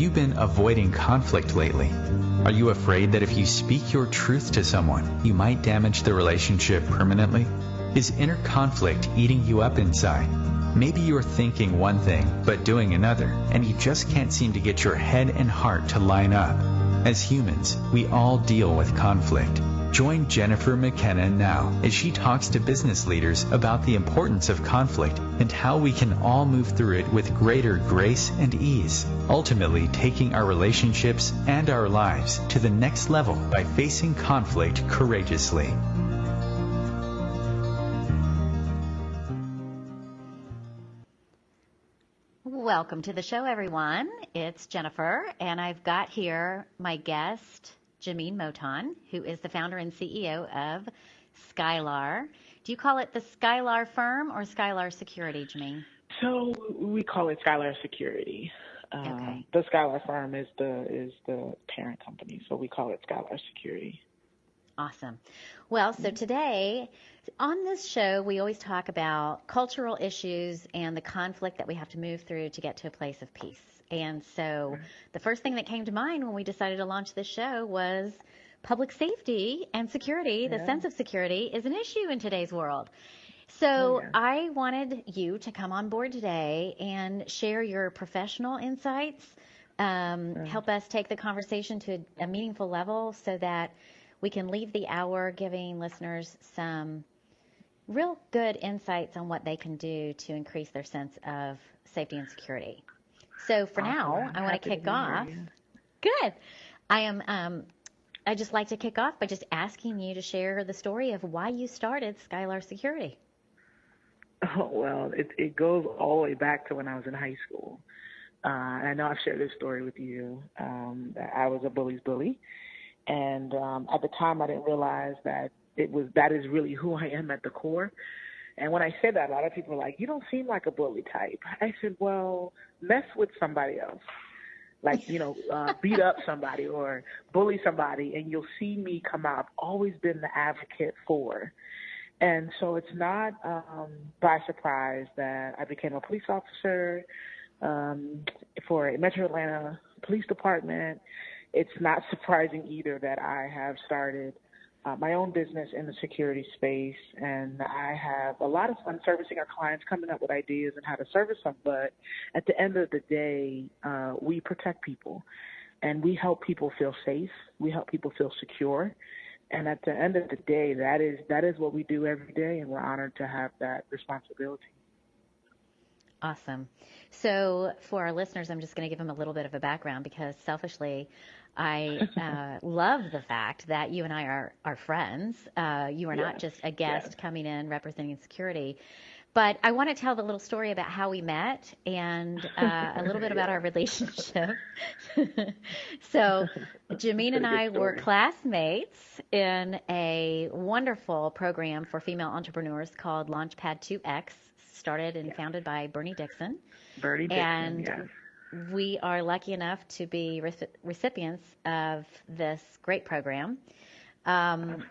you been avoiding conflict lately? Are you afraid that if you speak your truth to someone, you might damage the relationship permanently? Is inner conflict eating you up inside? Maybe you're thinking one thing, but doing another, and you just can't seem to get your head and heart to line up. As humans, we all deal with conflict. Join Jennifer McKenna now as she talks to business leaders about the importance of conflict and how we can all move through it with greater grace and ease, ultimately taking our relationships and our lives to the next level by facing conflict courageously. Welcome to the show, everyone. It's Jennifer, and I've got here my guest, Jamine Moton, who is the founder and CEO of Skylar. Do you call it the Skylar firm or Skylar Security, Jamine? So we call it Skylar Security. Okay. The Skylar firm is the parent company, so we call it Skylar Security. Awesome. Well, so today on this show, we always talk about cultural issues and the conflict that we have to move through to get to a place of peace. And so the first thing that came to mind when we decided to launch this show was public safety and security. The sense of security is an issue in today's world. So I wanted you to come on board today and share your professional insights, help us take the conversation to a meaningful level so that we can leave the hour giving listeners some real good insights on what they can do to increase their sense of safety and security. So for now, I want to kick off. Good. I just like to kick off by just asking you to share the story of why you started Skylar Security. Oh, well, it goes all the way back to when I was in high school. And I know I've shared this story with you, that I was a bully's bully. And at the time, I didn't realize that that is really who I am at the core. And when I said that, a lot of people were like, "You don't seem like a bully type." I said, "Well, mess with somebody else, like beat up somebody or bully somebody, and you'll see me come out." I've always been the advocate for, and so it's not by surprise that I became a police officer for Metro Atlanta Police Department. It's not surprising either that I have started my own business in the security space, and I have a lot of fun servicing our clients, coming up with ideas on how to service them. But at the end of the day, we protect people, and we help people feel safe. We help people feel secure. And at the end of the day, that is what we do every day, and we're honored to have that responsibility. Awesome. So for our listeners, I'm just going to give them a little bit of a background because selfishly, I love the fact that you and I are friends. You are not just a guest coming in representing security. But I want to tell the little story about how we met and a little bit about our relationship. So Jamine and I were classmates in a wonderful program for female entrepreneurs called Launchpad 2X, started and founded by Bernie Dixon. Bernie Dixon, and we are lucky enough to be recipients of this great program. And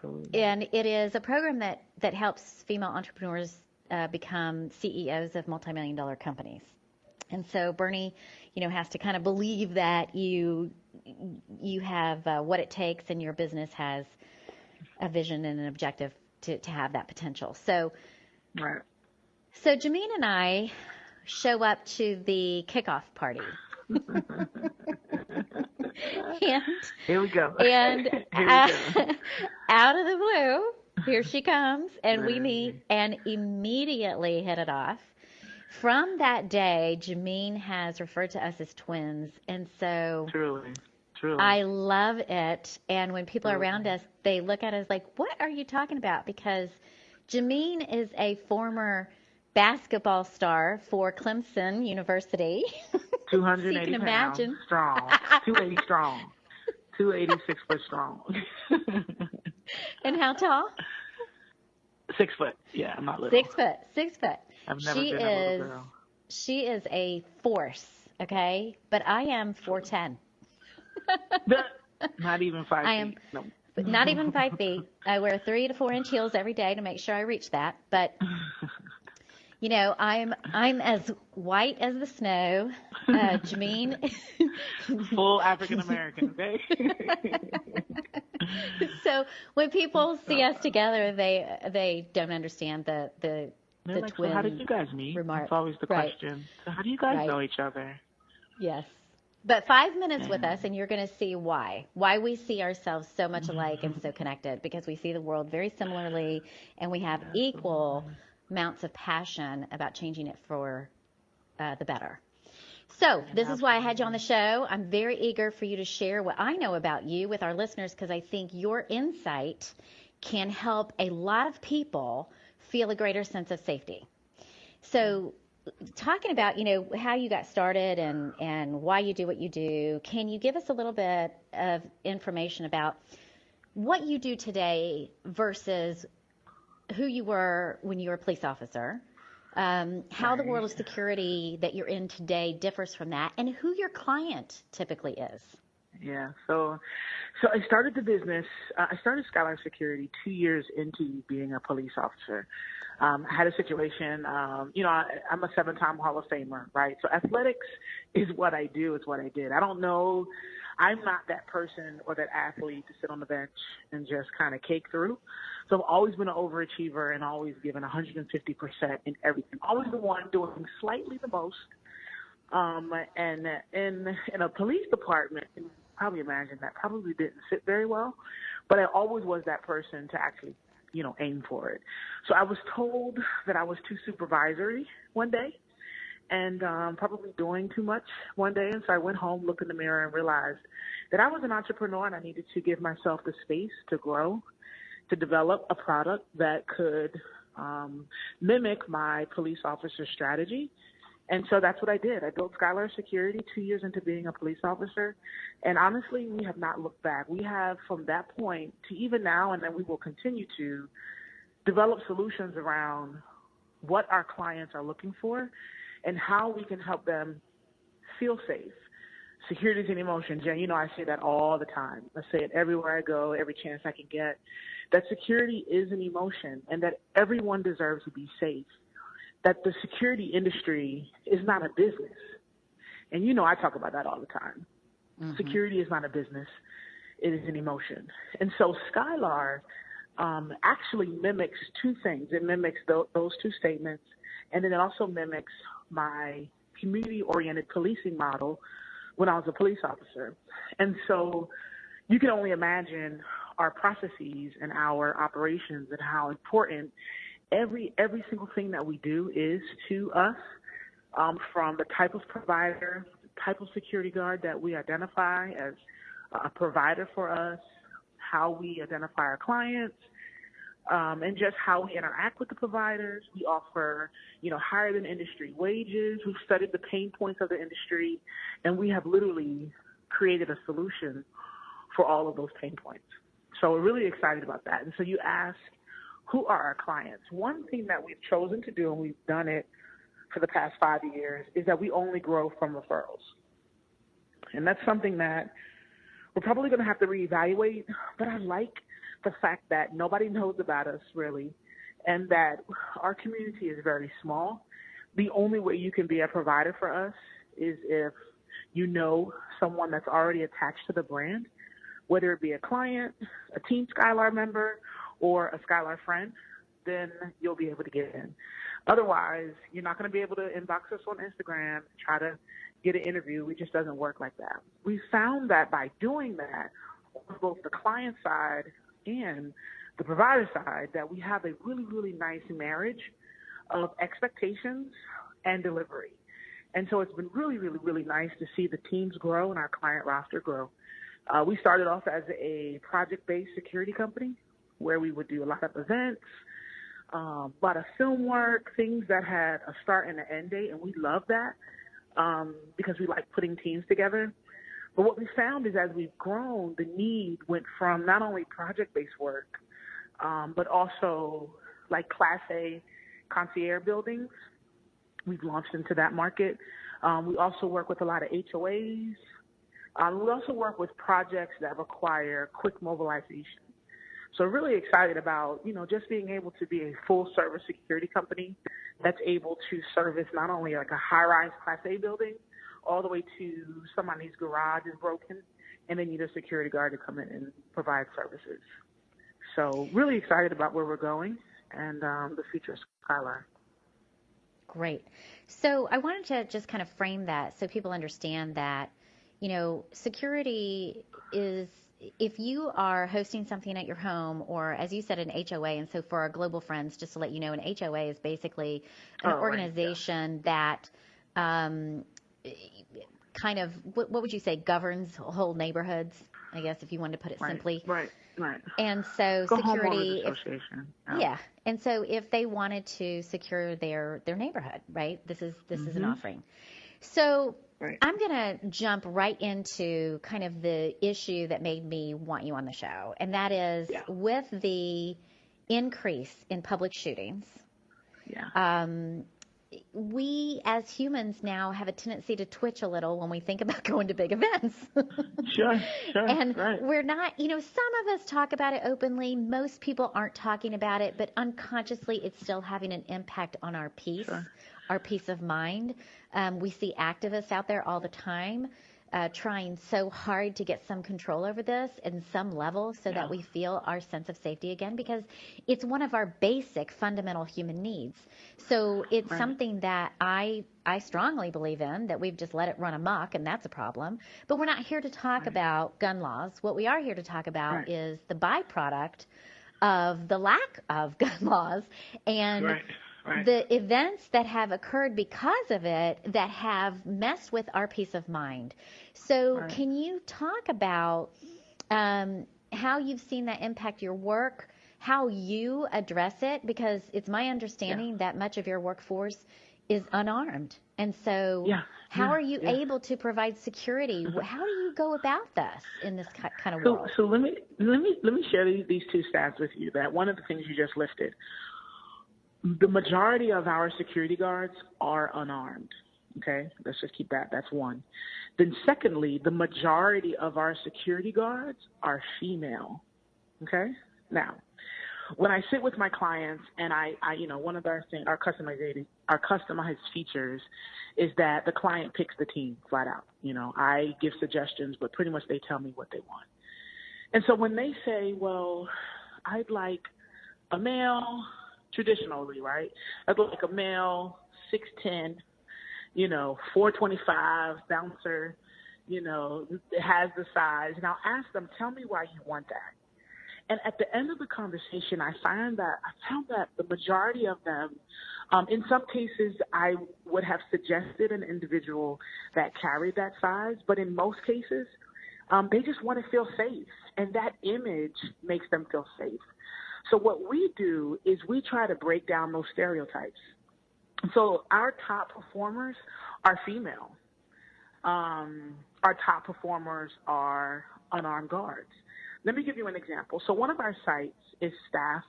it is a program that helps female entrepreneurs become CEOs of multi-million-dollar companies. And so Bernie, has to kind of believe that you have what it takes and your business has a vision and an objective to have that potential. So, So Jamine and I show up to the kickoff party. And here we go. And out of the blue, here she comes, and we meet and immediately hit it off. From that day, Jamine has referred to us as twins, and so truly. I love it. And when people are around us, they look at us like, "What are you talking about?" Because Jamine is a former basketball star for Clemson University. 280 so you can imagine. Strong. 280 strong. 286 foot strong. And how tall? 6 foot. Yeah, I'm not little. 6 foot. 6 foot. I've never been a little girl. She is a force, okay? But I am 4'10". Not even 5 feet. No. Not even 5 feet. I wear 3 to 4 inch heels every day to make sure I reach that. But I'm as white as the snow. Jamine. Full African American, okay? So when people see us together, they don't understand the They're like, so twin how did you guys meet? remark. That's always the Right. question. So how do you guys Right. know each other? Yes. But 5 minutes with Yeah. us, and you're going to see why we see ourselves so much alike and so connected, because we see the world very similarly, and we have equal amounts of passion about changing it for the better. So this is why I had you on the show. I'm very eager for you to share what I know about you with our listeners, because I think your insight can help a lot of people feel a greater sense of safety. So talking about, how you got started and why you do what you do, can you give us a little bit of information about what you do today versus who you were when you were a police officer, how the world of security that you're in today differs from that, and who your client typically is? Yeah. So I started the business. I started Skylar Security 2 years into being a police officer. I had a situation, I'm a 7-time Hall of Famer, right? So athletics is what I do. It's what I did. I don't know. I'm not that person or that athlete to sit on the bench and just kind of cake through. So I've always been an overachiever and always given 150% in everything. Always the one doing slightly the most. And in a police department, you can probably imagine that probably didn't sit very well, but I always was that person to actually, aim for it. So I was told that I was too supervisory one day and probably doing too much one day. And so I went home, looked in the mirror, and realized that I was an entrepreneur and I needed to give myself the space to grow, to develop a product that could mimic my police officer strategy. And so that's what I did. I built Skylar Security 2 years into being a police officer. And honestly, we have not looked back. We have, from that point to even now, and then we will continue to develop solutions around what our clients are looking for and how we can help them feel safe. Security is an emotion. Jen, I say that all the time. I say it everywhere I go, every chance I can get, that security is an emotion and that everyone deserves to be safe. That the security industry is not a business. And I talk about that all the time. Mm-hmm. Security is not a business. It is an emotion. And so Skylar actually mimics two things. It mimics those two statements, and then it also mimics my community-oriented policing model when I was a police officer. And so you can only imagine our processes and our operations and how important every single thing that we do is to us, from the type of provider, type of security guard that we identify as a provider for us, how we identify our clients, and just how we interact with the providers. We offer, higher than industry wages. We've studied the pain points of the industry, and we have literally created a solution for all of those pain points. So we're really excited about that. And so you ask, who are our clients? One thing that we've chosen to do, and we've done it for the past 5 years, is that we only grow from referrals. And that's something that we're probably going to have to reevaluate, but I like the fact that nobody knows about us really, and that our community is very small. The only way you can be a provider for us is if you know someone that's already attached to the brand, whether it be a client, a Team Skylar member, or a Skylar friend, then you'll be able to get in. Otherwise, you're not going to be able to inbox us on Instagram, try to get an interview. It just doesn't work like that. We found that by doing that, on both the client side and the provider side, that we have a really, really nice marriage of expectations and delivery. And so it's been really, really, really nice to see the teams grow and our client roster grow. We started off as a project-based security company where we would do a lot of events, a lot of film work, things that had a start and an end date, and we love that because we like putting teams together. But what we found is as we've grown, the need went from not only project-based work, but also like Class A concierge buildings. We've launched into that market. We also work with a lot of HOAs. We also work with projects that require quick mobilization. So really excited about, just being able to be a full-service security company that's able to service not only like a high-rise Class A building all the way to somebody's garage is broken and they need a security guard to come in and provide services. So really excited about where we're going and the future of Skylar. Great. So I wanted to just kind of frame that so people understand that, security is, if you are hosting something at your home or, as you said, an HOA, and so for our global friends, just to let you know, an HOA is basically an organization that kind of, what would you say, governs whole neighborhoods, I guess, if you wanted to put it simply. Right. And so security, association. And so if they wanted to secure their neighborhood, right, this is an offering. So I'm going to jump right into kind of the issue that made me want you on the show, and that is with the increase in public shootings. We as humans now have a tendency to twitch a little when we think about going to big events. Sure. And we're not, some of us talk about it openly. Most people aren't talking about it, but unconsciously it's still having an impact on our peace, our peace of mind. We see activists out there all the time trying so hard to get some control over this in some level so that we feel our sense of safety again, because it's one of our basic fundamental human needs. So it's something that I strongly believe in, that we've just let it run amok, and that's a problem. But we're not here to talk about gun laws. What we are here to talk about is the byproduct of the lack of gun laws and the events that have occurred because of it that have messed with our peace of mind. So can you talk about how you've seen that impact your work, how you address it? Because it's my understanding that much of your workforce is unarmed. And so how are you able to provide security? How do you go about this in this kind of world? So let me share these two stats with you. That one of the things you just listed, the majority of our security guards are unarmed. Okay, let's just keep that. That's one. Then secondly, the majority of our security guards are female. Okay. Now, when I sit with my clients and I one of our customized features is that the client picks the team flat out. I give suggestions, but pretty much they tell me what they want. And so when they say, well, I'd like a male, traditionally, right? I'd like a male, 6'10", 425 bouncer, has the size. And I'll ask them, tell me why you want that. And at the end of the conversation, I found that the majority of them, in some cases, I would have suggested an individual that carried that size, but in most cases, they just want to feel safe, and that image makes them feel safe. So what we do is we try to break down those stereotypes. So our top performers are female. Our top performers are unarmed guards. Let me give you an example. So one of our sites is staffed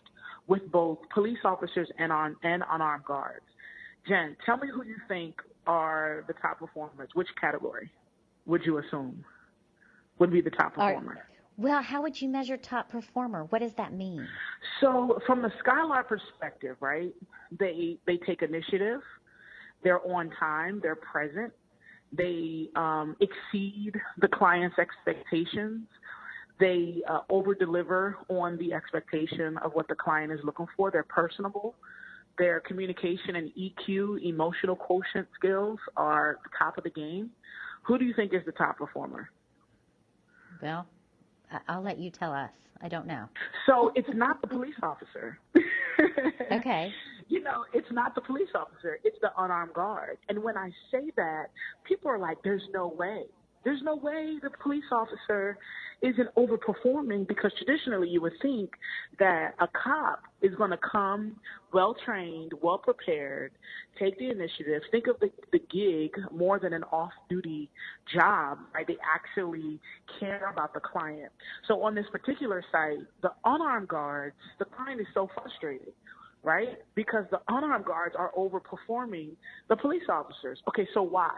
with both police officers and unarmed guards. Jen, tell me who you think are the top performers. Which category would you assume would be the top performer? Well, how would you measure top performer? What does that mean? So from the Skylar perspective, right, they take initiative, they're on time, they're present, they exceed the client's expectations, they over-deliver on the expectation of what the client is looking for, they're personable, their communication and EQ, emotional quotient skills are the top of the game. Who do you think is the top performer? Well, I'll let you tell us. I don't know. So it's not the police officer. Okay. It's not the police officer. It's the unarmed guard. And when I say that, people are like, there's no way. There's no way the police officer isn't overperforming, because traditionally you would think that a cop is going to come well-trained, well-prepared, take the initiative, think of the gig more than an off-duty job, right? They actually care about the client. So on this particular site, the unarmed guards, the client is so frustrated, right? Because the unarmed guards are overperforming the police officers. Okay, so why?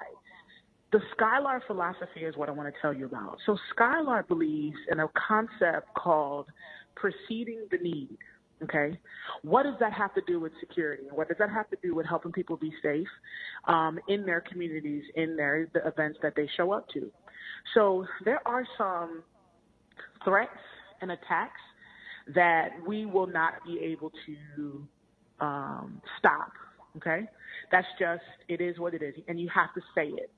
The Skylar philosophy is what I want to tell you about. So Skylar believes in a concept called preceding the need. Okay, what does that have to do with security? What does that have to do with helping people be safe in their communities, in the events that they show up to? So there are some threats and attacks that we will not be able to stop. Okay, that's just, it is what it is, and you have to say it.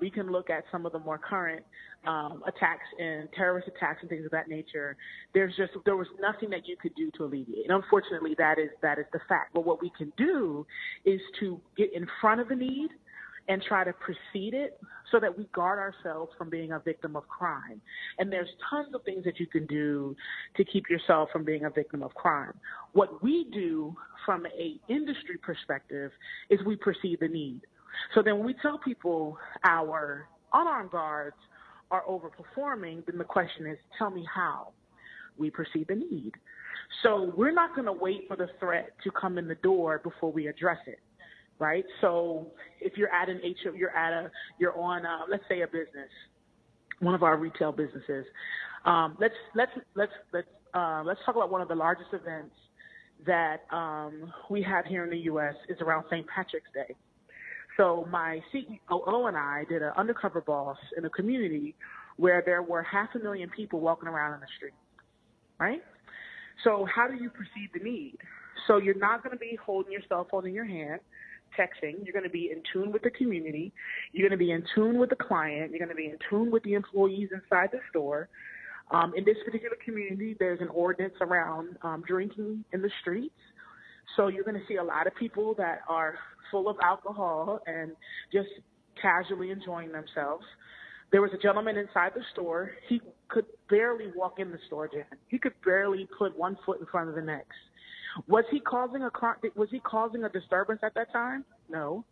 We can look at some of the more current attacks and terrorist attacks and things of that nature. There was nothing that you could do to alleviate. And unfortunately, that is the fact. But what we can do is to get in front of the need and try to precede it so that we guard ourselves from being a victim of crime. And there's tons of things that you can do to keep yourself from being a victim of crime. What we do from an industry perspective is we precede the need. So then when we tell people our unarmed guards are overperforming, then the question is, tell me how. We perceive the need. So we're not going to wait for the threat to come in the door before we address it, right? So if you're at let's say a business, one of our retail businesses. Let's talk about one of the largest events that we have here in the U.S. is around St. Patrick's Day. So my COO and I did an undercover boss in a community where there were 500,000 people walking around in the street, right? So how do you perceive the need? So you're not going to be holding your cell phone in your hand, texting. You're going to be in tune with the community. You're going to be in tune with the client. You're going to be in tune with the employees inside the store. In this particular community, there's an ordinance around drinking in the streets. So you're going to see a lot of people that are full of alcohol and just casually enjoying themselves. There was a gentleman inside the store. He could barely walk in the store, Jen. He could barely put one foot in front of the next. Was he causing a disturbance at that time? No.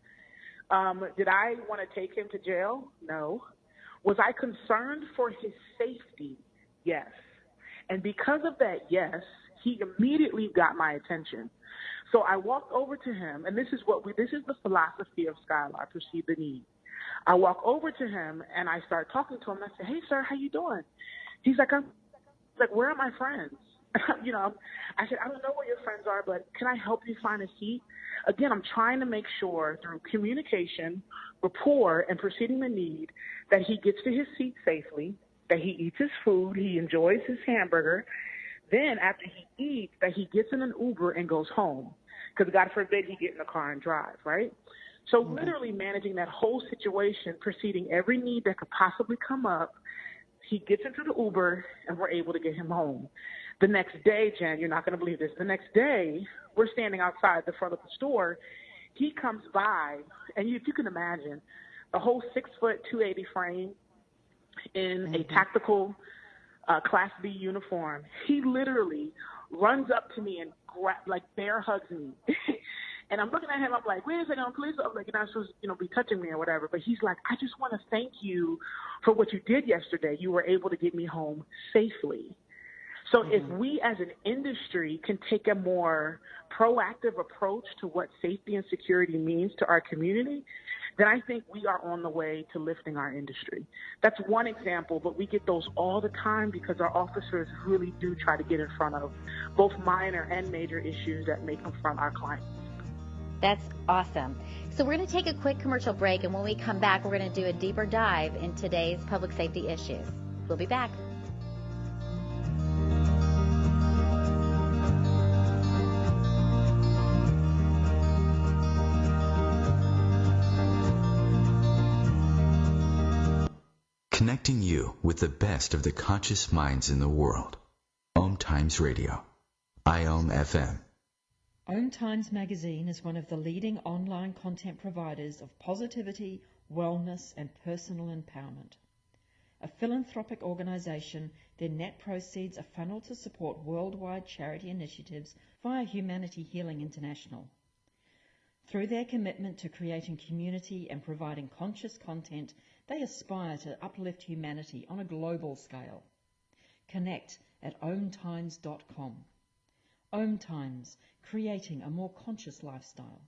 Did I want to take him to jail? No. Was I concerned for his safety? Yes. And because of that, yes, he immediately got my attention. So I walked over to him, and this is the philosophy of Skylar, perceive the need. I walk over to him and I start talking to him. And I say, "Hey, sir, how you doing?" He's like, "Where are my friends?" I said, "I don't know where your friends are, but can I help you find a seat?" Again, I'm trying to make sure through communication, rapport, and preceding the need that he gets to his seat safely, that he eats his food, he enjoys his hamburger. Then after he eats, that he gets in an Uber and goes home. Because God forbid he get in the car and drive, right? So literally managing that whole situation, preceding every need that could possibly come up. He gets into the Uber and we're able to get him home. The next day, Jen, you're not going to believe this. The next day, we're standing outside the front of the store. He comes by, and if you can imagine, a whole 6 foot, 280 frame in a tactical Class B uniform. He literally runs up to me and bear hugs me. And I'm looking at him, I'm like, "Wait a second, please." I'm like, "You're not supposed to, be touching me or whatever." But he's like, "I just want to thank you for what you did yesterday. You were able to get me home safely." So if we as an industry can take a more proactive approach to what safety and security means to our community, then I think we are on the way to lifting our industry. That's one example, but we get those all the time because our officers really do try to get in front of both minor and major issues that may confront our clients. That's awesome. So we're going to take a quick commercial break, and when we come back, we're going to do a deeper dive in today's public safety issues. We'll be back. Connecting you with the best of the conscious minds in the world. OMTimes Radio. IOM FM. OMTimes magazine is one of the leading online content providers of positivity, wellness, and personal empowerment. A philanthropic organization, their net proceeds are funneled to support worldwide charity initiatives via Humanity Healing International. Through their commitment to creating community and providing conscious content, they aspire to uplift humanity on a global scale. Connect at omtimes.com. OMTimes, creating a more conscious lifestyle.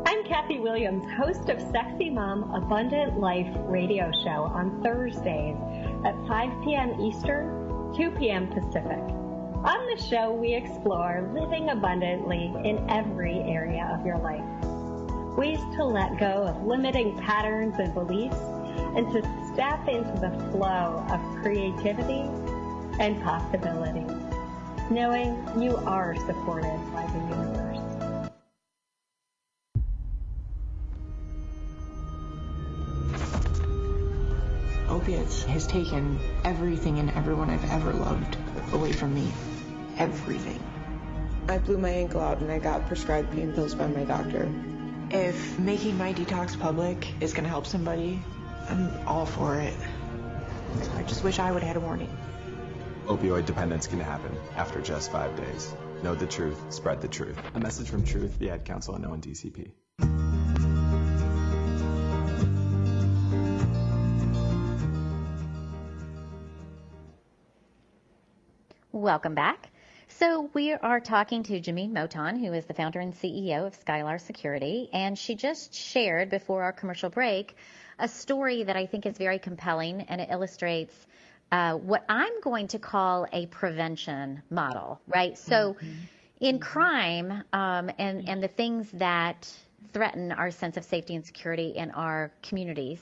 I'm Kathy Williams, host of Sexy Mom Abundant Life radio show on Thursdays at 5 p.m. Eastern, 2 p.m. Pacific. On the show, we explore living abundantly in every area of your life. Ways to let go of limiting patterns and beliefs and to step into the flow of creativity and possibility, knowing you are supported by the universe. Opiates has taken everything and everyone I've ever loved away from me. Everything. I blew my ankle out and I got prescribed pain pills by my doctor. If making my detox public is going to help somebody, I'm all for it. I just wish I would have had a warning. Opioid dependence can happen after just 5 days. Know the truth, spread the truth. A message from Truth, the Ad Council, and ONDCP. Welcome back. So we are talking to Jamine Moton, who is the founder and CEO of Skylar Security, and she just shared before our commercial break a story that I think is very compelling, and it illustrates what I'm going to call a prevention model, right? So in crime and the things that threaten our sense of safety and security in our communities,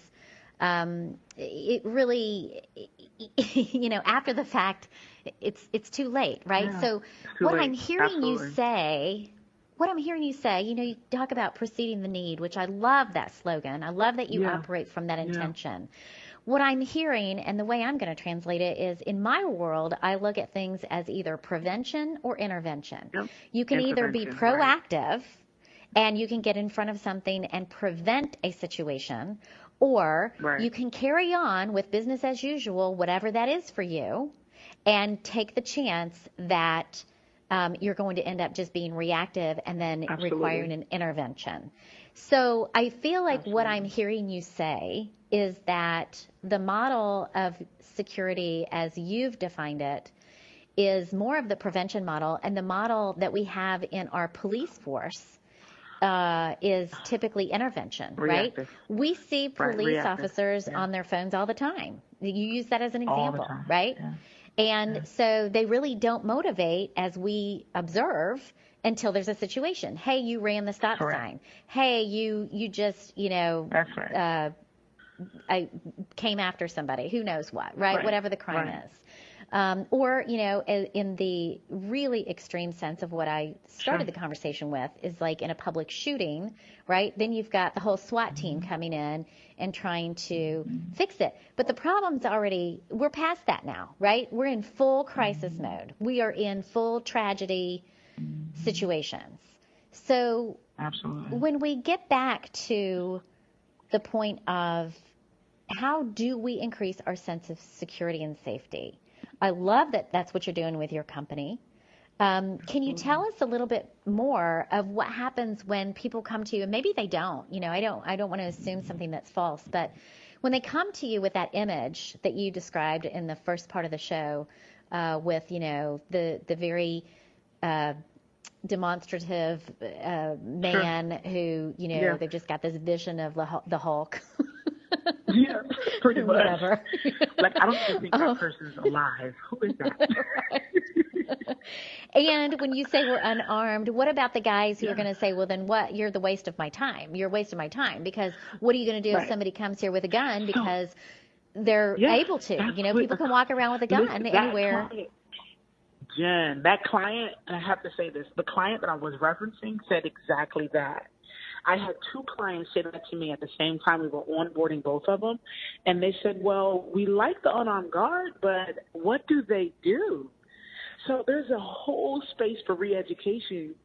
it really, after the fact, it's too late, right? Yeah, so what late. I'm hearing Absolutely. you say, you talk about preceding the need, which I love that slogan. I love that you operate from that intention. What I'm hearing and the way I'm going to translate it is, in my world, I look at things as either prevention or intervention. Yep. You can either be proactive and you can get in front of something and prevent a situation, or you can carry on with business as usual, whatever that is for you, and take the chance that you're going to end up just being reactive and then requiring an intervention. So I feel like what I'm hearing you say is that the model of security as you've defined it is more of the prevention model, and the model that we have in our police force is typically intervention, Reactive. right? We see police officers on their phones all the time. You use that as an example, right? Yeah. And so they really don't motivate, as we observe, until there's a situation. Hey, you ran the stop sign. Hey, you just, That's right. I came after somebody. Who knows what, right? Whatever the crime is. Or, in the really extreme sense of what I started the conversation with is like in a public shooting, right? Then you've got the whole SWAT team coming in and trying to fix it. But the problem's we're past that now, right? We're in full crisis mode. We are in full tragedy situations. So when we get back to the point of how do we increase our sense of security and safety? I love that that's what you're doing with your company. Can you tell us a little bit more of what happens when people come to you, and maybe they don't, I don't want to assume something that's false, but when they come to you with that image that you described in the first part of the show, with, the very, demonstrative, man who, they've just got this vision of the Hulk. Yeah, pretty much. Whatever. Like, I don't even think that person's alive. Who is that? And when you say we're unarmed, what about the guys who are going to say, well, then what? You're the waste of my time. You're wasting my time, because what are you going to do if somebody comes here with a gun because they're able to? People can walk around with a gun anywhere. Jen, that client, and I have to say this, the client that I was referencing said exactly that. I had two clients say that to me at the same time. We were onboarding both of them, and they said, well, we like the unarmed guard, but what do they do? So there's a whole space for re-education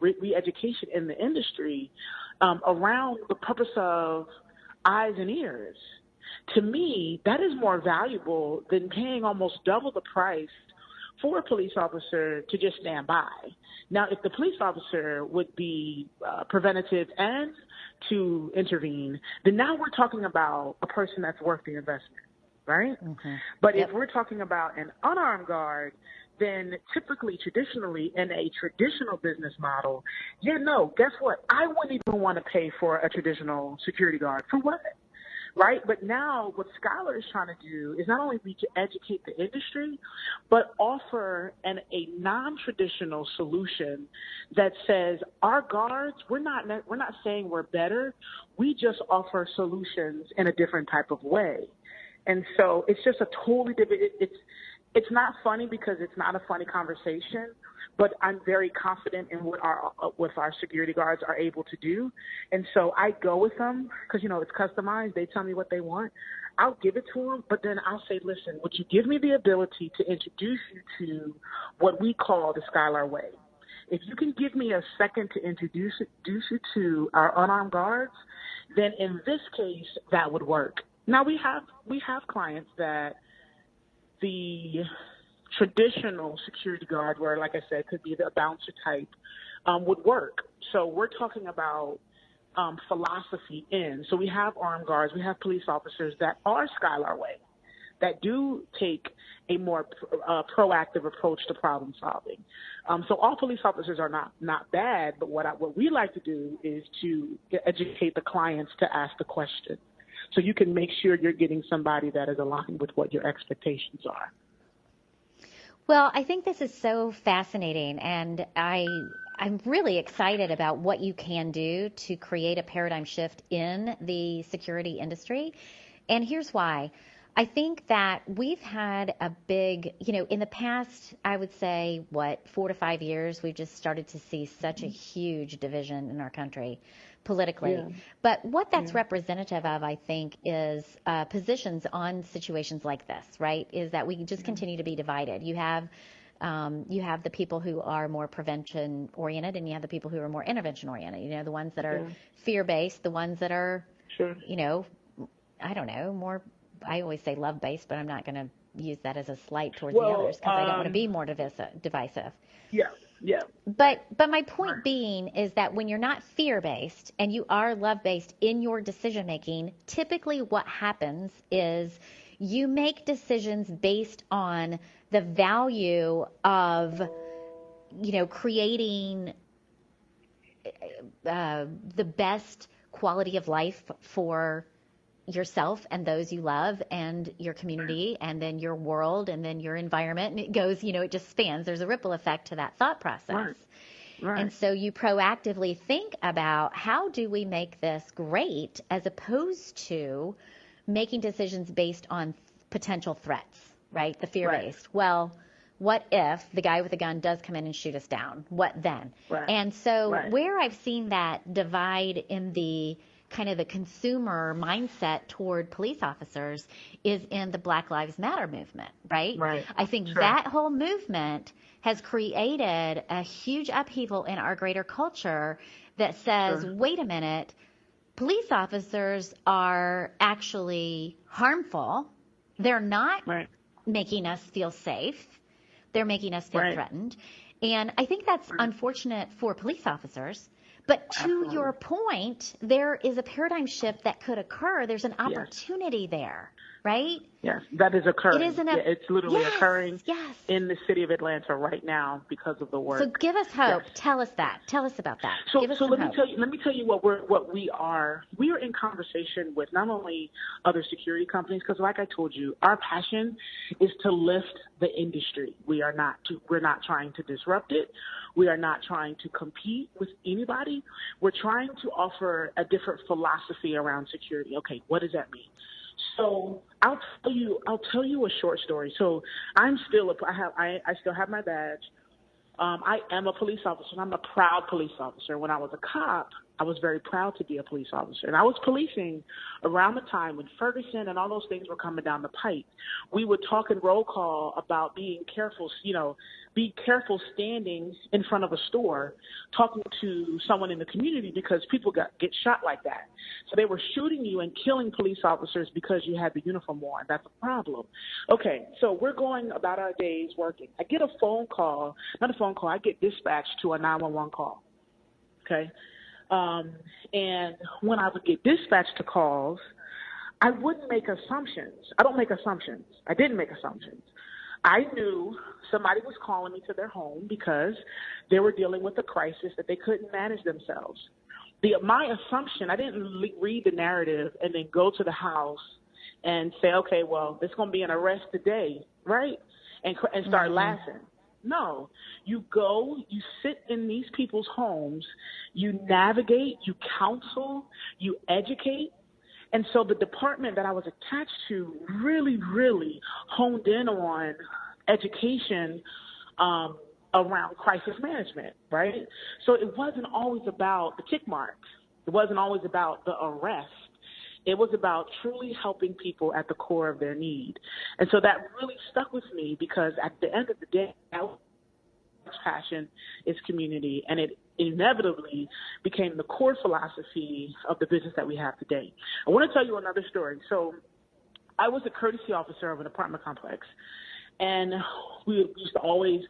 in the industry around the purpose of eyes and ears. To me, that is more valuable than paying almost double the price for a police officer to just stand by. Now, if the police officer would be preventative and to intervene, then now we're talking about a person that's worth the investment, right? Mm-hmm. But if we're talking about an unarmed guard, then typically, traditionally, in a traditional business model, guess what? I wouldn't even want to pay for a traditional security guard. For what? right? But now what Skylar is trying to do is not only educate the industry, but offer a non-traditional solution that says our guards, we're not saying we're better. We just offer solutions in a different type of way. And so it's just a totally different, it's not funny because it's not a funny conversation, but I'm very confident in what our security guards are able to do. And so I go with them because, it's customized. They tell me what they want. I'll give it to them, but then I'll say, listen, would you give me the ability to introduce you to what we call the Skylar way? If you can give me a second to introduce you to our unarmed guards, then in this case, that would work. Now we have clients that the traditional security guard, where, like I said, could be the bouncer type, would work. So we're talking about philosophy in. So we have armed guards, we have police officers that are Skylar way, that do take a more proactive approach to problem solving. So all police officers are not bad, but what we like to do is to educate the clients to ask the question, so you can make sure you're getting somebody that is aligned with what your expectations are. Well, I think this is so fascinating, and I'm really excited about what you can do to create a paradigm shift in the security industry. And here's why. I think that we've had a big, in the past, I would say, 4 to 5 years, we've just started to see such a huge division in our country politically. Yeah. But what that's representative of, I think, is positions on situations like this, right, is that we just continue to be divided. You have the people who are more prevention-oriented, and you have the people who are more intervention-oriented, the ones that are fear-based, the ones that are, I don't know, more, I always say love-based, but I'm not going to use that as a slight towards the others because I don't want to be more divisive. Yeah. Yeah. But my point being is that when you're not fear-based and you are love-based in your decision-making, typically what happens is you make decisions based on the value of, creating the best quality of life for yourself and those you love and your community and then your world and then your environment, and it goes, it just spans. There's a ripple effect to that thought process. Right. And so you proactively think about how do we make this great as opposed to making decisions based on potential threats, right? The fear-based. Right. Well, what if the guy with the gun does come in and shoot us down? What then? Right. And so where I've seen that divide in the kind of the consumer mindset toward police officers is in the Black Lives Matter movement, right? Right. I think that whole movement has created a huge upheaval in our greater culture that says, wait a minute, police officers are actually harmful. They're not making us feel safe. They're making us feel threatened. And I think that's unfortunate for police officers. But to your point, there is a paradigm shift that could occur. There's an opportunity there, right? Yes, that is occurring. It's literally occurring in the city of Atlanta right now because of the work. So give us hope. Yes. Tell us that. Tell us about that. So let me tell you what we are. We are in conversation with not only other security companies, because like I told you, our passion is to lift the industry. We're not trying to disrupt it. We are not trying to compete with anybody. We're trying to offer a different philosophy around security. Okay, what does that mean? So I'll tell you a short story. So I still have my badge. I am a police officer, and I'm a proud police officer. When I was a cop, I was very proud to be a police officer. And I was policing around the time when Ferguson and all those things were coming down the pipe. We would talk in roll call about being careful, be careful standing in front of a store talking to someone in the community because people get shot like that. So they were shooting you and killing police officers because you had the uniform on. That's a problem. Okay, so we're going about our days working. I get I get dispatched to a 911 call. Okay. And when I would get dispatched to calls, I wouldn't make assumptions. I don't make assumptions. I didn't make assumptions. I knew somebody was calling me to their home because they were dealing with a crisis that they couldn't manage themselves. my assumption, I didn't read the narrative and then go to the house and say, okay, well, there's going to be an arrest today, right? And start laughing. No, you go, you sit in these people's homes, you navigate, you counsel, you educate. And so the department that I was attached to really, really honed in on education around crisis management, right? So it wasn't always about the tick mark. It wasn't always about the arrest. It was about truly helping people at the core of their need. And so that really stuck with me because at the end of the day, our passion is community, and it inevitably became the core philosophy of the business that we have today. I want to tell you another story. So I was a courtesy officer of an apartment complex, and I used to always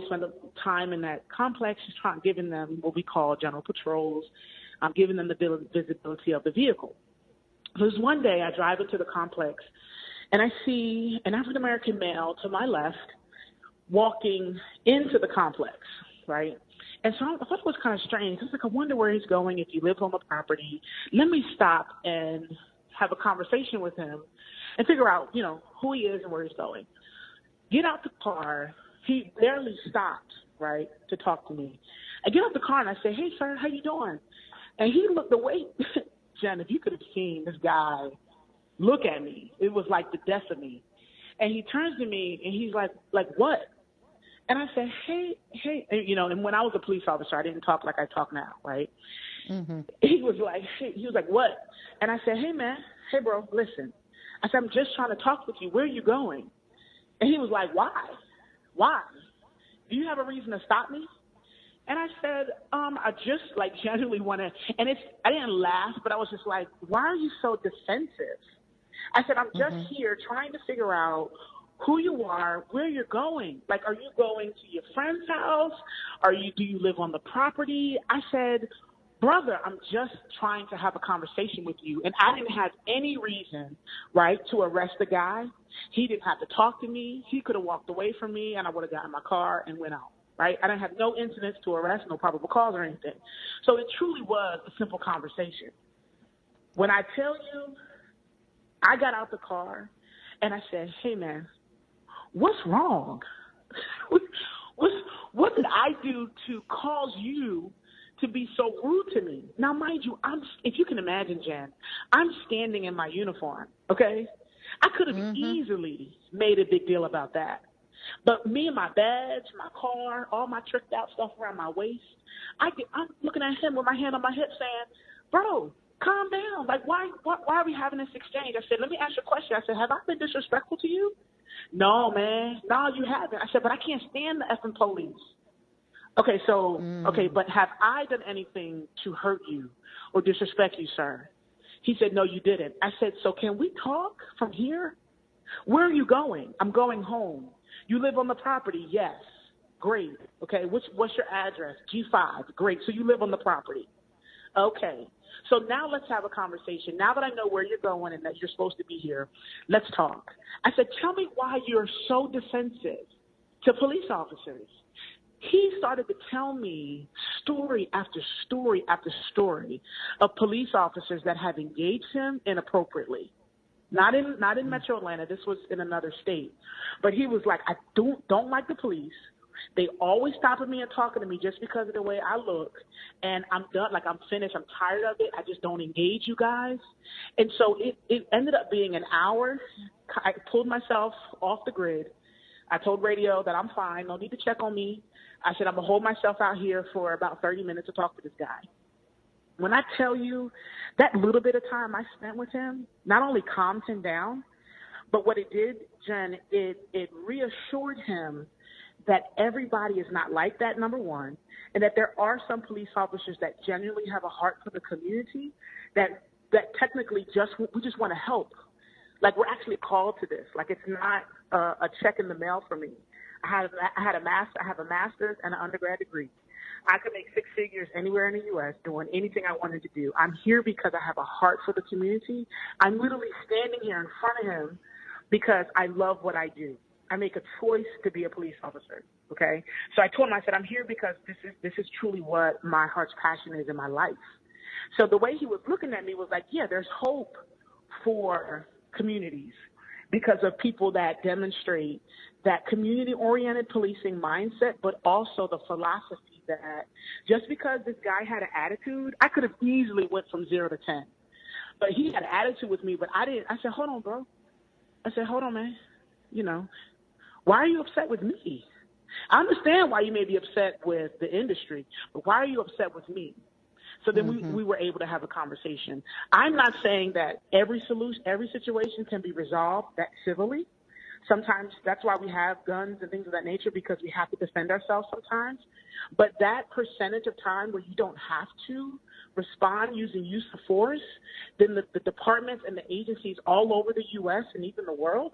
spend time in that complex just giving them what we call general patrols, giving them the visibility of the vehicle. There's one day I drive into the complex, and I see an African-American male to my left walking into the complex, right? And so I thought it was kind of strange. I was like, I wonder where he's going if he lives on the property. Let me stop and have a conversation with him and figure out, who he is and where he's going. Get out the car. He barely stopped, right, to talk to me. I get out the car and I say, hey, sir, how you doing? And he looked away. Jen, if you could have seen this guy look at me, it was like the death of me. And he turns to me and he's like what? And I said, hey, and when I was a police officer, I didn't talk like I talk now, right? Mm-hmm. He was like, what? And I said, hey, man, hey, bro, listen. I said, I'm just trying to talk with you. Where are you going? And he was like, why? Why? Do you have a reason to stop me? And I said, I just genuinely want to, and I didn't laugh, but I was just like, why are you so defensive? I said, I'm just here trying to figure out who you are, where you're going. Like, are you going to your friend's house? Do you live on the property? I said, brother, I'm just trying to have a conversation with you. And I didn't have any reason, right, to arrest the guy. He didn't have to talk to me. He could have walked away from me and I would have gotten in my car and went out. Right? I didn't have no incidents to arrest, no probable cause or anything. So it truly was a simple conversation. When I tell you, I got out the car and I said, hey, man, what's wrong? What did I do to cause you to be so rude to me? Now, mind you, if you can imagine, Jen, I'm standing in my uniform, okay? I could have easily made a big deal about that. But me and my badge, my car, all my tricked out stuff around my waist, I'm looking at him with my hand on my hip saying, bro, calm down. Like, why are we having this exchange? I said, let me ask you a question. I said, have I been disrespectful to you? No, man. No, you haven't. I said, but I can't stand the effing police. Okay, so, but have I done anything to hurt you or disrespect you, sir? He said, no, you didn't. I said, so can we talk from here? Where are you going? I'm going home. You live on the property? Yes. Great. Okay. What's your address? G5. Great. So you live on the property. Okay. So now let's have a conversation. Now that I know where you're going and that you're supposed to be here, let's talk. I said, tell me why you're so defensive to police officers. He started to tell me story after story after story of police officers that have engaged him inappropriately. Not in Metro Atlanta. This was in another state. But he was like, I don't like the police. They always stopping me and talking to me just because of the way I look. And I'm done. Like, I'm finished. I'm tired of it. I just don't engage you guys. And so it ended up being an hour. I pulled myself off the grid. I told radio that I'm fine. No need to check on me. I said, I'm going to hold myself out here for about 30 minutes to talk to this guy. When I tell you that little bit of time I spent with him, not only calmed him down, but what it did, Jen, it reassured him that everybody is not like that, number one, and that there are some police officers that genuinely have a heart for the community that technically we just want to help. Like, we're actually called to this. Like, it's not a check in the mail for me. I have a master's and an undergrad degree. I could make six figures anywhere in the U.S. doing anything I wanted to do. I'm here because I have a heart for the community. I'm literally standing here in front of him because I love what I do. I make a choice to be a police officer, okay? So I told him, I said, I'm here because this is truly what my heart's passion is in my life. So the way he was looking at me was like, yeah, there's hope for communities because of people that demonstrate that community-oriented policing mindset, but also the philosophy that just because this guy had an attitude, I could have easily went from 0 to 10. But he had an attitude with me, but I didn't. I said, hold on, bro. I said, hold on, man. You know, why are you upset with me? I understand why you may be upset with the industry, but why are you upset with me? So then we were able to have a conversation. I'm not saying that every situation can be resolved that civilly. Sometimes that's why we have guns and things of that nature, because we have to defend ourselves sometimes. But that percentage of time where you don't have to respond using use of force, then the departments and the agencies all over the U.S. and even the world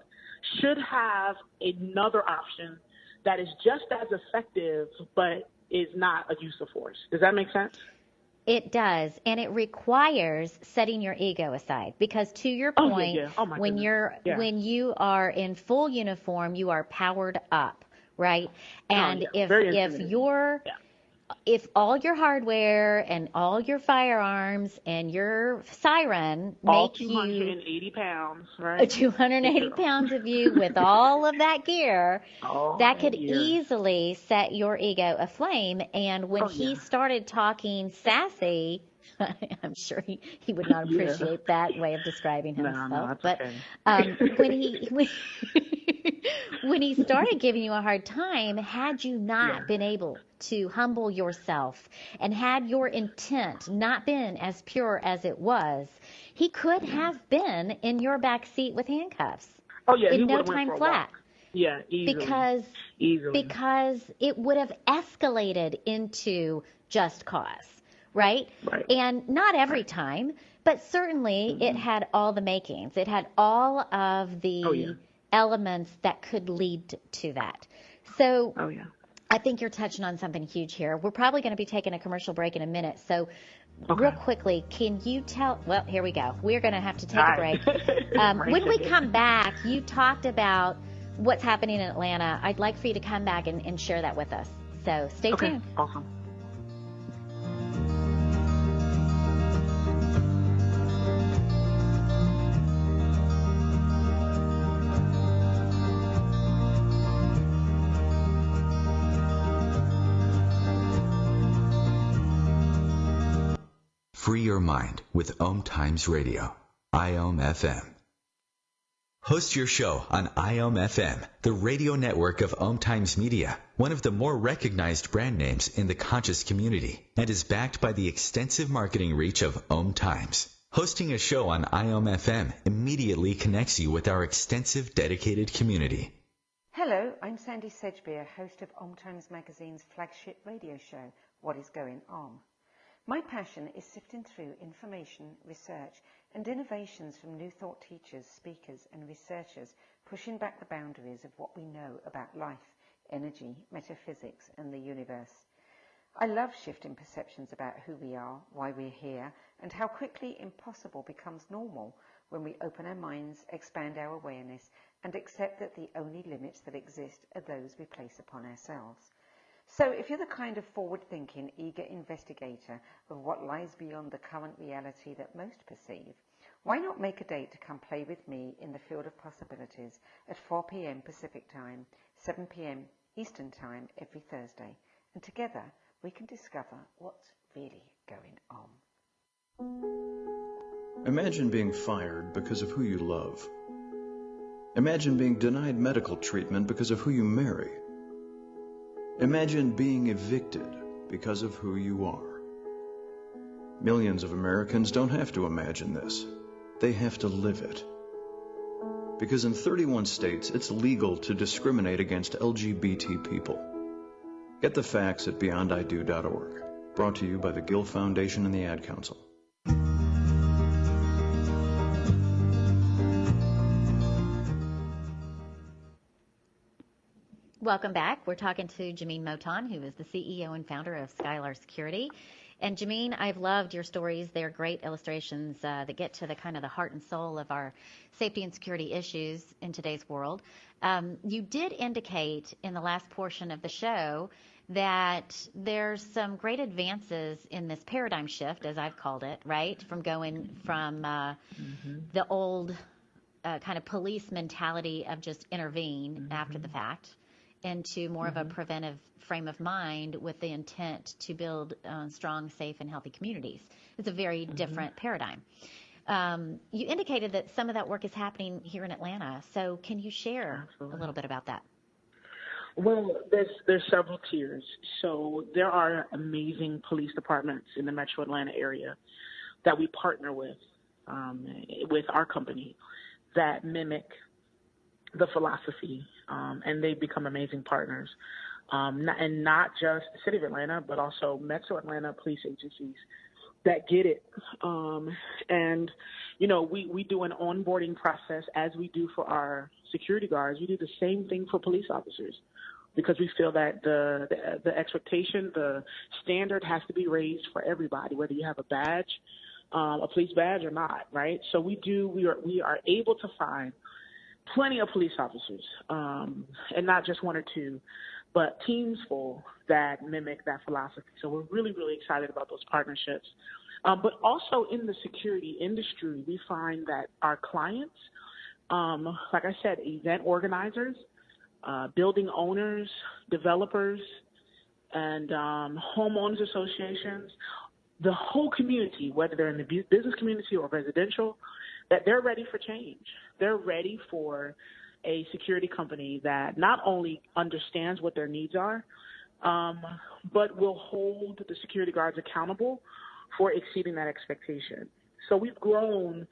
should have another option that is just as effective but is not a use of force. Does that make sense? It does, and it requires setting your ego aside, because to your point, when you are in full uniform, you are powered up, right? And if all your hardware and all your firearms and your siren all make 280 pounds, right? 280 pounds of you with all of that gear, that could easily set your ego aflame. And when he started talking sassy, I'm sure he would not appreciate that way of describing himself. No, but okay. when he started giving you a hard time, had you not been able to humble yourself and had your intent not been as pure as it was, he could have been in your back seat with handcuffs. In no time flat. Yeah, easily. Because it would have escalated into just cause, right? And not every time, but certainly it had all the makings. It had all of the elements that could lead to that. So I think you're touching on something huge here. We're probably going to be taking a commercial break in a minute. So real quickly, can you tell, well, here we go. We're going to have to take a break. When we come back, you talked about what's happening in Atlanta. I'd like for you to come back and share that with us. So stay tuned. Awesome. Free your mind with OMTimes Radio, IOM FM. Host your show on IOM FM, the radio network of OMTimes Media, one of the more recognized brand names in the conscious community, and is backed by the extensive marketing reach of OMTimes. Hosting a show on IOM FM immediately connects you with our extensive dedicated community. Hello, I'm Sandy Sedgbeer, host of OMTimes Magazine's flagship radio show, What is Going On? My passion is sifting through information, research, and innovations from new thought teachers, speakers, and researchers, pushing back the boundaries of what we know about life, energy, metaphysics, and the universe. I love shifting perceptions about who we are, why we're here, and how quickly impossible becomes normal when we open our minds, expand our awareness, and accept that the only limits that exist are those we place upon ourselves. So if you're the kind of forward-thinking, eager investigator of what lies beyond the current reality that most perceive, why not make a date to come play with me in the field of possibilities at 4 p.m. Pacific Time, 7 p.m. Eastern Time every Thursday, and together we can discover what's really going on. Imagine being fired because of who you love. Imagine being denied medical treatment because of who you marry. Imagine being evicted because of who you are. Millions of Americans don't have to imagine this. They have to live it. Because in 31 states, it's legal to discriminate against LGBT people. Get the facts at beyondido.org. Brought to you by the Gill Foundation and the Ad Council. Welcome back. We're talking to Jamine Moton, who is the CEO and founder of Skylar Security. And Jamine, I've loved your stories. They're great illustrations that get to the kind of the heart and soul of our safety and security issues in today's world. You did indicate in the last portion of the show that there's some great advances in this paradigm shift, as I've called it, right? From going from the old kind of police mentality of just intervene after the fact into more of a preventive frame of mind with the intent to build strong, safe, and healthy communities. It's a very different paradigm. You indicated that some of that work is happening here in Atlanta. So can you share a little bit about that? Well, there's several tiers. So there are amazing police departments in the metro Atlanta area that we partner with our company that mimic the philosophy, and they become amazing partners. And not just the city of Atlanta, but also metro Atlanta police agencies that get it. And, you know, we do an onboarding process as we do for our security guards. We do the same thing for police officers because we feel that the expectation, the standard has to be raised for everybody, whether you have a badge, a police badge or not, right? So we are able to find plenty of police officers, and not just one or two, but teams full that mimic that philosophy. So we're really, really excited about those partnerships. But also in the security industry, we find that our clients, like I said, event organizers, building owners, developers, and homeowners associations, the whole community, whether they're in the business community or residential, that they're ready for change. They're ready for a security company that not only understands what their needs are, but will hold the security guards accountable for exceeding that expectation. So we've grown.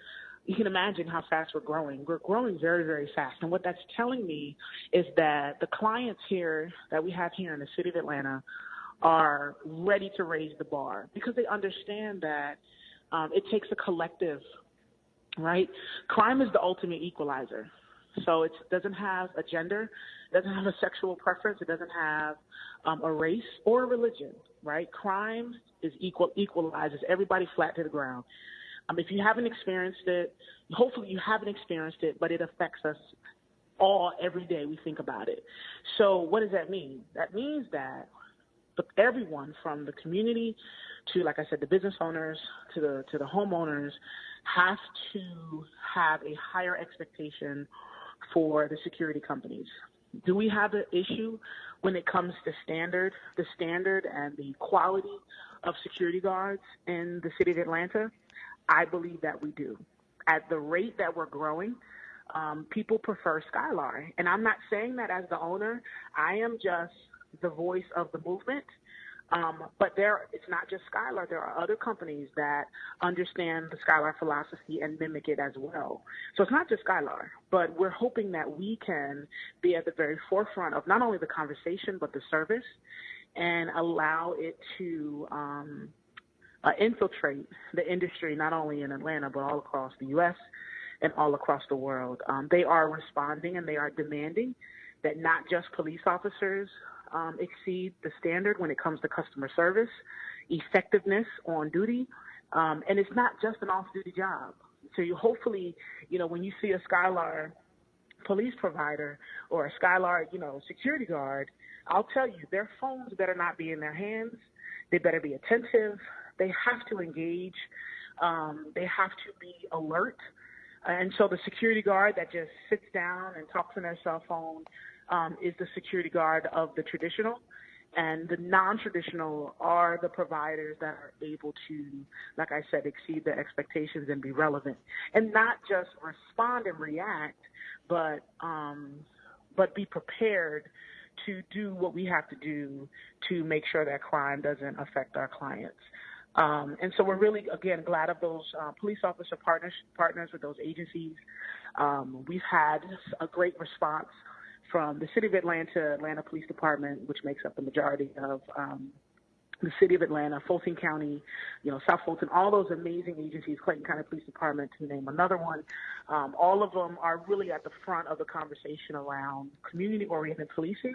You can imagine how fast we're growing. We're growing very, very fast. And what that's telling me is that the clients here that we have here in the city of Atlanta are ready to raise the bar because they understand that it takes a collective, right? Crime is the ultimate equalizer. So it doesn't have a gender, it doesn't have a sexual preference, it doesn't have a race or a religion, right? Crime is equalizes everybody flat to the ground. If you haven't experienced it, hopefully you haven't experienced it, but it affects us all every day we think about it. So what does that mean? That means that everyone from the community to, like I said, the business owners to the homeowners have to have a higher expectation for the security companies. Do we have an issue when it comes to the standard and the quality of security guards in the city of Atlanta? I believe that we do. At the rate that we're growing, people prefer Skylar. And I'm not saying that as the owner. I am just the voice of the movement. But it's not just Skylar. There are other companies that understand the Skylar philosophy and mimic it as well. So it's not just Skylar, but we're hoping that we can be at the very forefront of not only the conversation, but the service and allow it to infiltrate the industry, not only in Atlanta, but all across the U.S. and all across the world. They are responding and they are demanding that not just police officers exceed the standard when it comes to customer service, effectiveness on duty, and it's not just an off-duty job. So you hopefully, when you see a Skylar police provider or a Skylar, security guard, I'll tell you, their phones better not be in their hands. They better be attentive. They have to engage. They have to be alert. And so the security guard that just sits down and talks on their cell phone is the security guard of the traditional, and the non-traditional are the providers that are able to, like I said, exceed their expectations and be relevant, and not just respond and react, but be prepared to do what we have to do to make sure that crime doesn't affect our clients. And so we're really, again, glad of those police officer partners with those agencies. We've had a great response from the City of Atlanta Police Department, which makes up the majority of the City of Atlanta, Fulton County, South Fulton, all those amazing agencies, Clayton County Police Department, to name another one. All of them are really at the front of the conversation around community-oriented policing,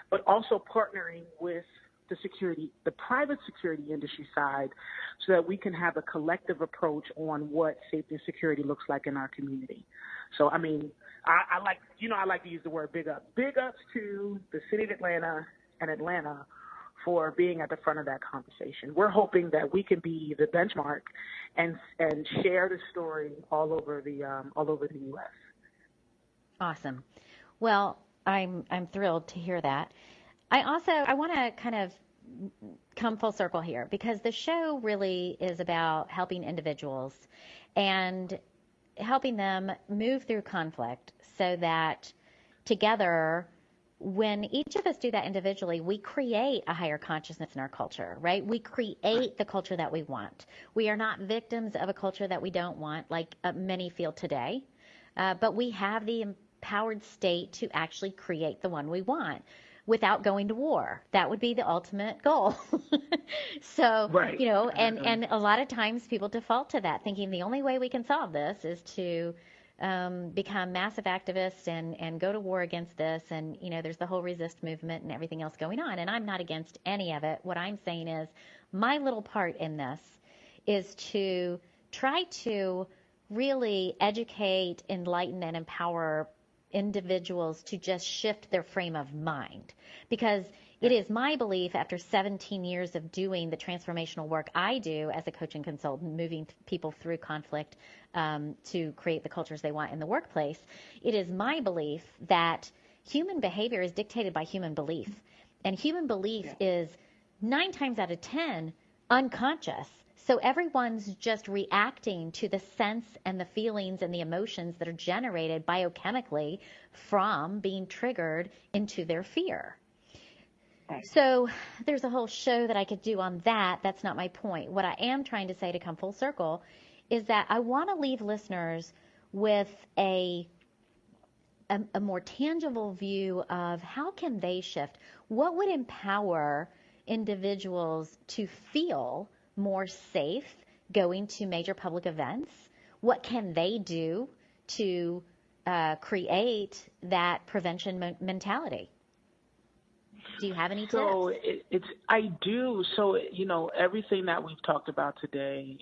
but also partnering with the private security industry side, so that we can have a collective approach on what safety and security looks like in our community. So, I mean, I like to use the word big up. Big ups to the City of Atlanta and Atlanta for being at the front of that conversation. We're hoping that we can be the benchmark and share the story all over the U.S. Awesome. Well, I'm thrilled to hear that. I want to kind of come full circle here, because the show really is about helping individuals and helping them move through conflict so that together, when each of us do that individually, we create a higher consciousness in our culture, right? We create the culture that we want. We are not victims of a culture that we don't want, like many feel today, but we have the empowered state to actually create the one we want without going to war. That would be the ultimate goal. So, right. And a lot of times people default to that, thinking the only way we can solve this is to become massive activists and go to war against this. And, there's the whole resist movement and everything else going on. And I'm not against any of it. What I'm saying is my little part in this is to try to really educate, enlighten, and empower individuals to just shift their frame of mind. Because it is my belief, after 17 years of doing the transformational work I do as a coach and consultant, moving people through conflict to create the cultures they want in the workplace, it is my belief that human behavior is dictated by human belief. And human belief is 9 times out of 10 unconscious. So everyone's just reacting to the sense and the feelings and the emotions that are generated biochemically from being triggered into their fear. So there's a whole show that I could do on that. That's not my point. What I am trying to say, to come full circle, is that I want to leave listeners with a more tangible view of how can they shift. What would empower individuals to feel more safe going to major public events? What can they do to create that prevention mentality? Do you have any tips? So I do. So, everything that we've talked about today,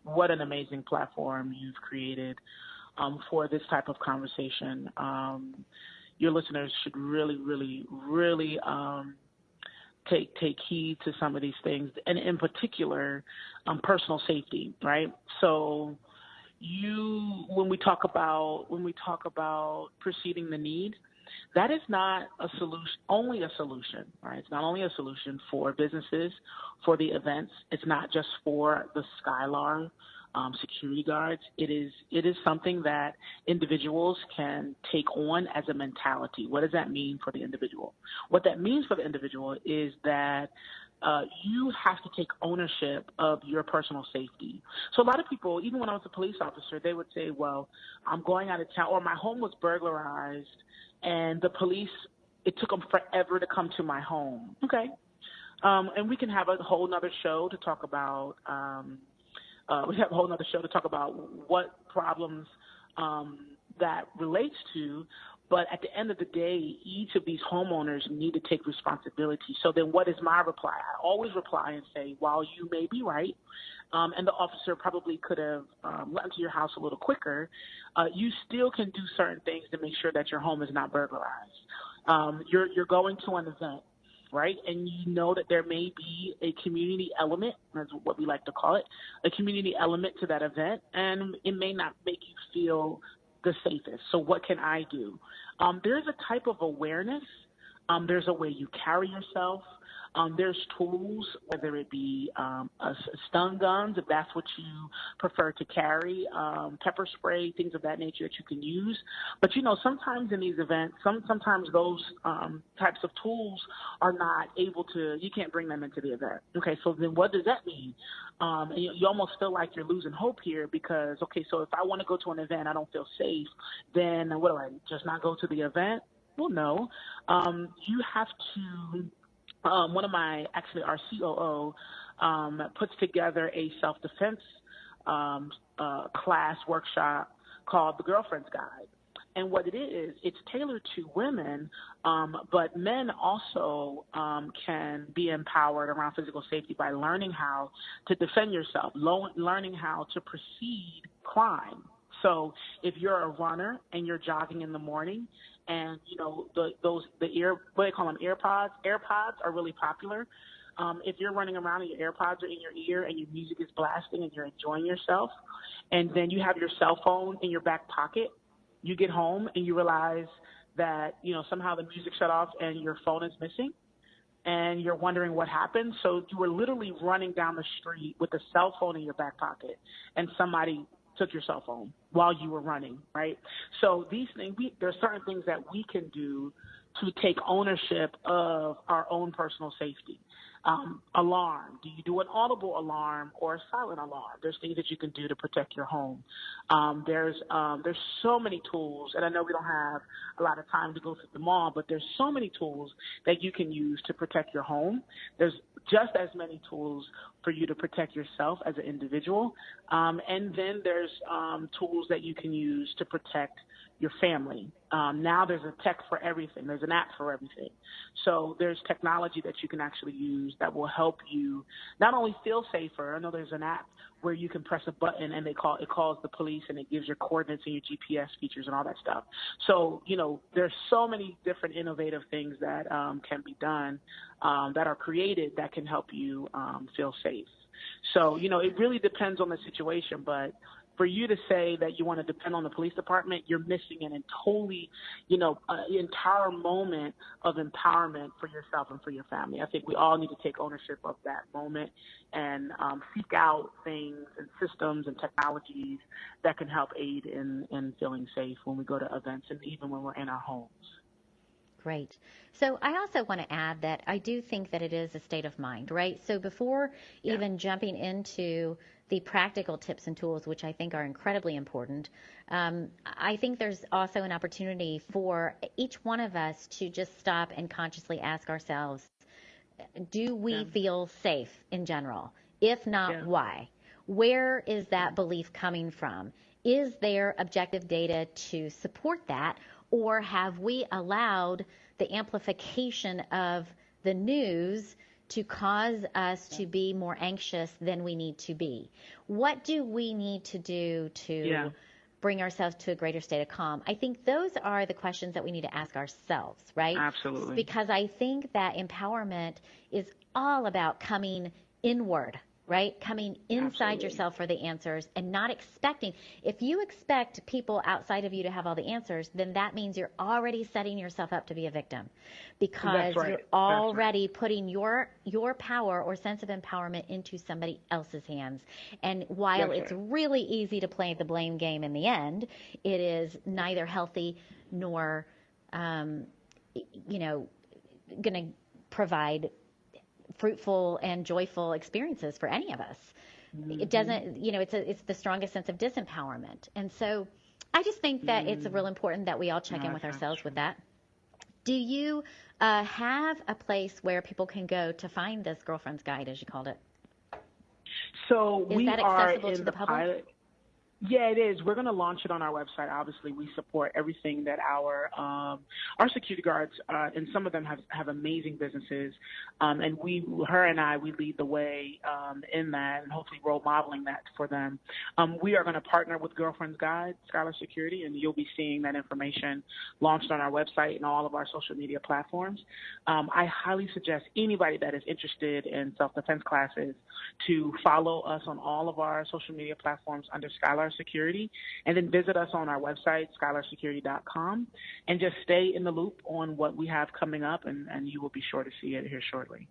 what an amazing platform you've created for this type of conversation. Your listeners should really, really, really take heed to some of these things, and in particular, personal safety, right? So when we talk about preceding the need, that is not a solution, right? It's not only a solution for businesses, for the events. It's not just for the Skylar security guards. It is something that individuals can take on as a mentality. What does that mean for the individual? What that means for the individual is that you have to take ownership of your personal safety. So a lot of people, even when I was a police officer, they would say, well, I'm going out of town, or my home was burglarized, and the police, it took them forever to come to my home. Okay. And we can have a whole nother show to talk about, what problems that relates to. But at the end of the day, each of these homeowners need to take responsibility. So then what is my reply? I always reply and say, while you may be right, and the officer probably could have let into your house a little quicker, you still can do certain things to make sure that your home is not burglarized. You're going to an event, right? And you know that there may be a community element, that's what we like to call it, a community element to that event, and it may not make you feel the safest. So what can I do? There's a type of awareness. There's a way you carry yourself. There's tools, whether it be stun guns, if that's what you prefer to carry, pepper spray, things of that nature that you can use. But, sometimes in these events, sometimes those types of tools are not able to, you can't bring them into the event. Okay, so then what does that mean? And you almost feel like you're losing hope here because, okay, so if I want to go to an event, I don't feel safe, then what do I just not go to the event? Well, no. You have to... our COO puts together a self-defense class workshop called the Girlfriend's Guide. And what it is, it's tailored to women, but men also can be empowered around physical safety by learning how to defend yourself, learning how to precede crime. So if you're a runner and you're jogging in the morning, and what they call them, AirPods. AirPods are really popular. If you're running around and your AirPods are in your ear and your music is blasting and you're enjoying yourself, and then you have your cell phone in your back pocket, you get home and you realize that somehow the music shut off and your phone is missing, and you're wondering what happened. So you were literally running down the street with a cell phone in your back pocket, and somebody took your cell phone while you were running, right? So these things, there's certain things that we can do to take ownership of our own personal safety. Alarm. Do you do an audible alarm or a silent alarm? There's things that you can do to protect your home. There's so many tools, and I know we don't have a lot of time to go through them all, but there's so many tools that you can use to protect your home. There's just as many tools for you to protect yourself as an individual. And then there's tools that you can use to protect your family. Now there's a tech for everything. There's an app for everything. So there's technology that you can actually use that will help you not only feel safer. I know there's an app where you can press a button and it calls the police, and it gives your coordinates and your GPS features and all that stuff. So, there's so many different innovative things that can be done that are created that can help you feel safe. So, it really depends on the situation, but for you to say that you want to depend on the police department, you're missing an entire moment of empowerment for yourself and for your family. I think we all need to take ownership of that moment and seek out things and systems and technologies that can help aid in feeling safe when we go to events and even when we're in our homes. Great. So I also want to add that I do think that it is a state of mind, right? So before even jumping into the practical tips and tools, which I think are incredibly important, I think there's also an opportunity for each one of us to just stop and consciously ask ourselves, do we feel safe in general? If not, why? Where is that belief coming from? Is there objective data to support that? Or have we allowed the amplification of the news to cause us to be more anxious than we need to be? What do we need to do to bring ourselves to a greater state of calm? I think those are the questions that we need to ask ourselves, right? Absolutely. Because I think that empowerment is all about coming inward, right? Coming inside yourself for the answers and not expecting. If you expect people outside of you to have all the answers, then that means you're already setting yourself up to be a victim, because you're already putting your power or sense of empowerment into somebody else's hands. And while it's really easy to play the blame game in the end, it is neither healthy nor, going to provide fruitful and joyful experiences for any of us. It doesn't, it's the strongest sense of disempowerment. And so I just think that it's real important that we all check in with ourselves with that. Do you have a place where people can go to find this Girlfriend's Guide, as you called it? So is that accessible to the public? Pilot. Yeah, it is. We're going to launch it on our website. Obviously, we support everything that our security guards, and some of them have amazing businesses, and we lead the way in that, and hopefully role modeling that for them. We are going to partner with Girlfriend's Guide, Skylar Security, and you'll be seeing that information launched on our website and all of our social media platforms. I highly suggest anybody that is interested in self-defense classes to follow us on all of our social media platforms under Skylar Security, and then visit us on our website, skylarsecurity.com, and just stay in the loop on what we have coming up, and you will be sure to see it here shortly.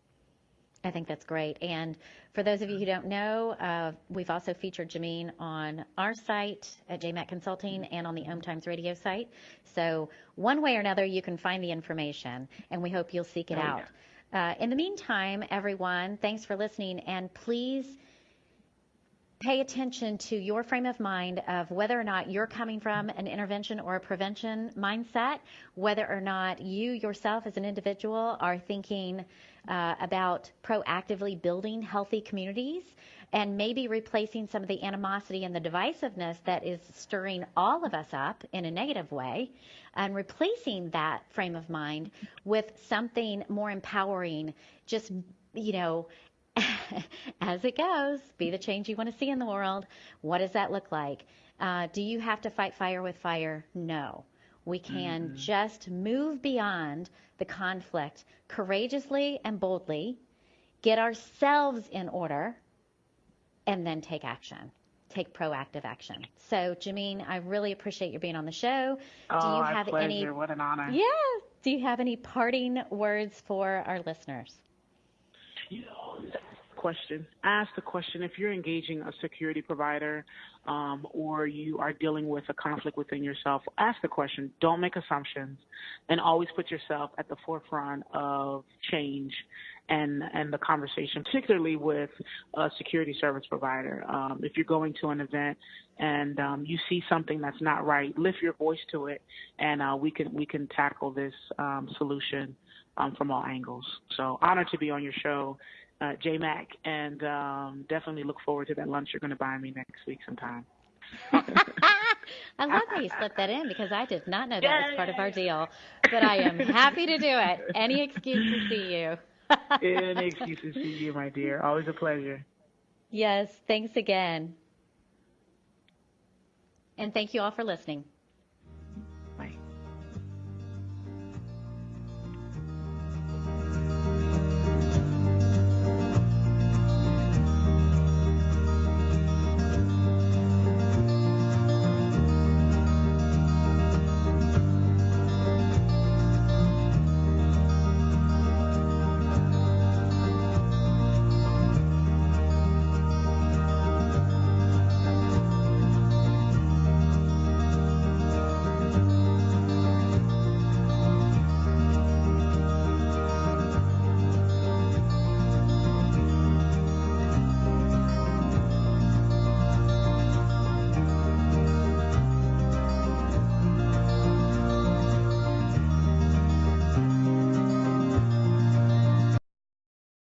I think that's great. And for those of you who don't know, we've also featured Jamine on our site at JMAC Consulting and on the OMTimes radio site. So one way or another, you can find the information, and we hope you'll seek it out. Yeah. In the meantime, everyone, thanks for listening, and please pay attention to your frame of mind of whether or not you're coming from an intervention or a prevention mindset, whether or not you yourself as an individual are thinking about proactively building healthy communities and maybe replacing some of the animosity and the divisiveness that is stirring all of us up in a negative way, and replacing that frame of mind with something more empowering. Just, as it goes, be the change you want to see in the world. What does that look like? Do you have to fight fire with fire? No. We can just move beyond the conflict courageously and boldly, get ourselves in order, and then take action. Take proactive action. So, Jamine, I really appreciate you being on the show. Oh, Do you have pleasure. any? What an honor. Yeah. Do you have any parting words for our listeners? Ask the question if you're engaging a security provider or you are dealing with a conflict within yourself. Ask the question. Don't make assumptions, and always put yourself at the forefront of change and the conversation, particularly with a security service provider. If you're going to an event and you see something that's not right, lift your voice to it, and we can tackle this solution from all angles. So honored to be on your show, J-Mac, and definitely look forward to that lunch you're going to buy me next week sometime. I love how you slipped that in because I did not know that was part of our deal, but I am happy to do it. Any excuse to see you. Any excuse to see you, my dear. Always a pleasure. Yes, thanks again. And thank you all for listening.